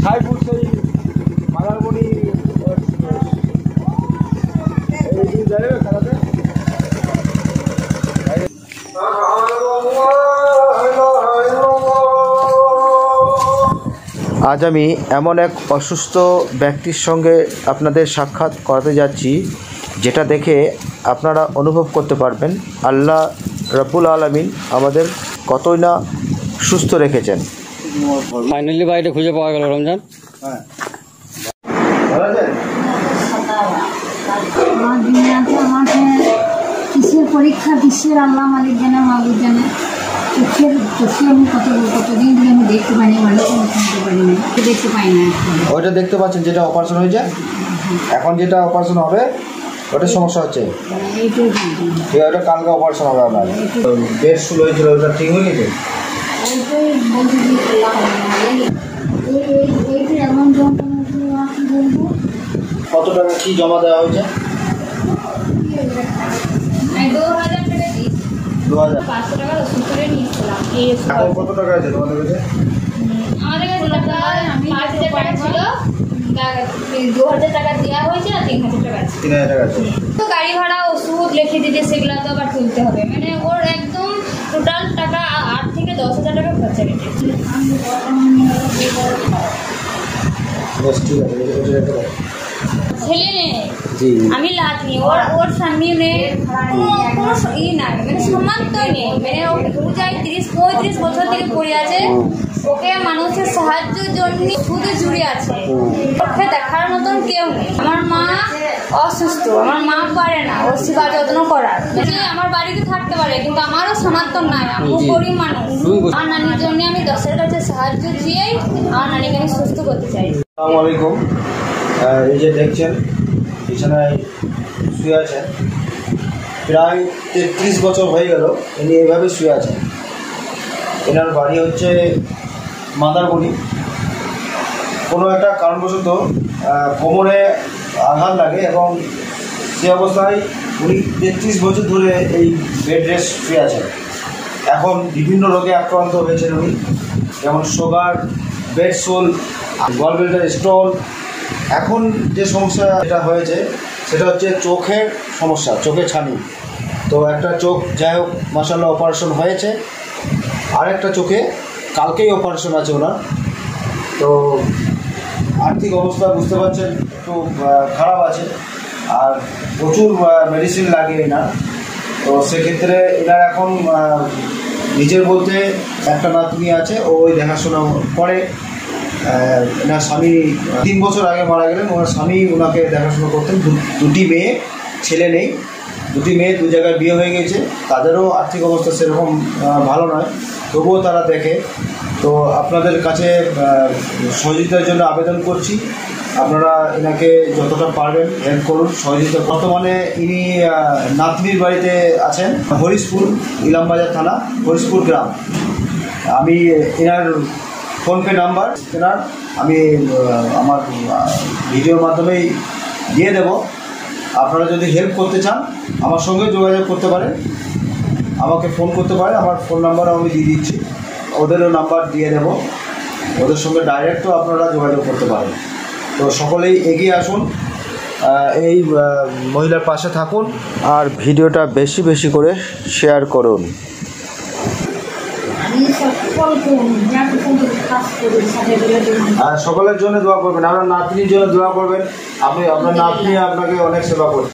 সাইফুল সেই মাদারমণি যাবে খেলাতে। আজ আমি এমন এক অসুস্থ ব্যক্তির সঙ্গে আপনাদের সাক্ষাৎ করাতে যাচ্ছি, যেটা দেখে আপনারা অনুভব করতে পারবেন আল্লাহ রব্বুল আলামিন আমাদের কতই না সুস্থ রেখেছেন। ফাইনালি বাড়িটা খুঁজে পাওয়া গেল রমজান। হ্যাঁ, কিসের পরীক্ষা, কিসের আল্লাহ মালিক জানে, মালিক জানে। চোখে আমি কতদিন ধরে আমি দেখতে পাইনি, মানুষের শুনতে পারি না, দেখতে পাই না। ওইটা দেখতে পাচ্ছেন যেটা অপারেশন হয়েছে, এখন যেটা অপারেশন হবে ওটা সমস্যা হচ্ছে। ঠিক আছে, ওটা কালকে অপারেশন হবে আপনার। বেড শুল হয়েছিল, ওটা ঠিক হয়ে গেছে। কত টাকা কি জমা দেওয়া হয়েছে? 2000। এখন কত টাকা আছে তোমাদের কাছে? আমাদের কাছে 5,000 টাকা ছিল, 2,000 টাকা দেওয়া হয়েছে আর 3,000 টাকা আছে। 3,000 টাকা আছে। তো গাড়ি ভাড়া, ওষুধ লিখে দিতে, সেগুলো তো আবার তুলতে হবে। মানে ওর একদম টোটাল টাকা 8 থেকে 10,000 টাকা খরচা গেছে। বেশ, ঠিক আছে, এটা ছেলে নেই, জি, আমি লাতনি, ওর স্বামী নেই, কোনো ই নাই, মানে সম্মানই নেই। মানে ও যাই 30-35 বছর থেকে পড়ে আছে, ওকে মানুষের সাহায্যের জন্য শুধু জুড়ে আছে, ওকে দেখার মতন কেউ নেই। আমার মা অসুস্থ, আমার মা পারে না ওর সেবা যত্ন করার। আমার বাড়িতে থাকতে পারে, কিন্তু আমারও সামর্থ্য নাই, আমি গরিব মানুষ। আমার নানির জন্য আমি 10-এর কাছে সাহায্য চেয়েই আমার নানিকে আমি সুস্থ করতে চাই। আসসালামু আলাইকুম। এই যে দেখছেন বিছানায় শুয়ে আছেন, প্রায় 33 বছর হয়ে গেল ইনি এইভাবে শুয়ে আছেন। এনার বাড়ি হচ্ছে মাদারমণি। কোনো একটা কারণবশত কোমরে আঘাত লাগে এবং সে অবস্থায় উনি 33 বছর ধরে এই বেড রেস্ট শুয়ে আছেন। এখন বিভিন্ন রোগে আক্রান্ত হয়েছেন উনি, যেমন sugar, bed sore, gallbladder stone. এখন যে সমস্যা যেটা হয়েছে সেটা হচ্ছে চোখের সমস্যা, চোখে ছানি। তো একটা চোখ যাই হোক মাশাআল্লাহ অপারেশন হয়েছে, আর একটা চোখে কালকেই অপারেশন আছে ওনার। তো আর্থিক অবস্থা বুঝতে পারছেন একটু খারাপ আছে, আর প্রচুর মেডিসিন লাগে এনার। তো সেক্ষেত্রে এনার এখন নিজের বলতে একটা নাতনি আছে, ওই দেখাশোনা করে। এনার স্বামী 3 বছর আগে মারা গেলেন, ওনার স্বামী ওনাকে দেখাশোনা করতেন। দুটি মেয়ে, ছেলে নেই। দুটি মেয়ে 2 জায়গায় বিয়ে হয়ে গেছে, তাদেরও আর্থিক অবস্থা সেরকম ভালো নয়, তবুও তারা দেখে। তো আপনাদের কাছে সহযোগিতার জন্য আবেদন করছি, আপনারা এনাকে যতটা পারবেন হেল্প করুন, সহযোগিতা। বর্তমানে ইনি নাতনির বাড়িতে আছেন, হরিশপুর, ইলামবাজার থানা, হরিশপুর গ্রাম। আমি এনার ফোনপে নাম্বার এনার আমি আমার ভিডিওর মাধ্যমেই দিয়ে দেব। আপনারা যদি হেল্প করতে চান আমার সঙ্গে যোগাযোগ করতে পারেন, আমাকে ফোন করতে পারেন। আমার ফোন নাম্বারও আমি দিয়ে দিচ্ছি, ওদেরও নাম্বার দিয়ে দেব, ওদের সঙ্গে ডাইরেক্টও আপনারা যোগাযোগ করতে পারেন। তো সকলেই এগিয়ে আসুন, এই মহিলার পাশে থাকুন, আর ভিডিওটা বেশি বেশি করে শেয়ার করুন। আর সকলের জন্য দোয়া করবেন, আপনার নাতনির জন্য দোয়া করবেন। আপনি আপনার নাতনি আপনাকে অনেক সেবা করবেন।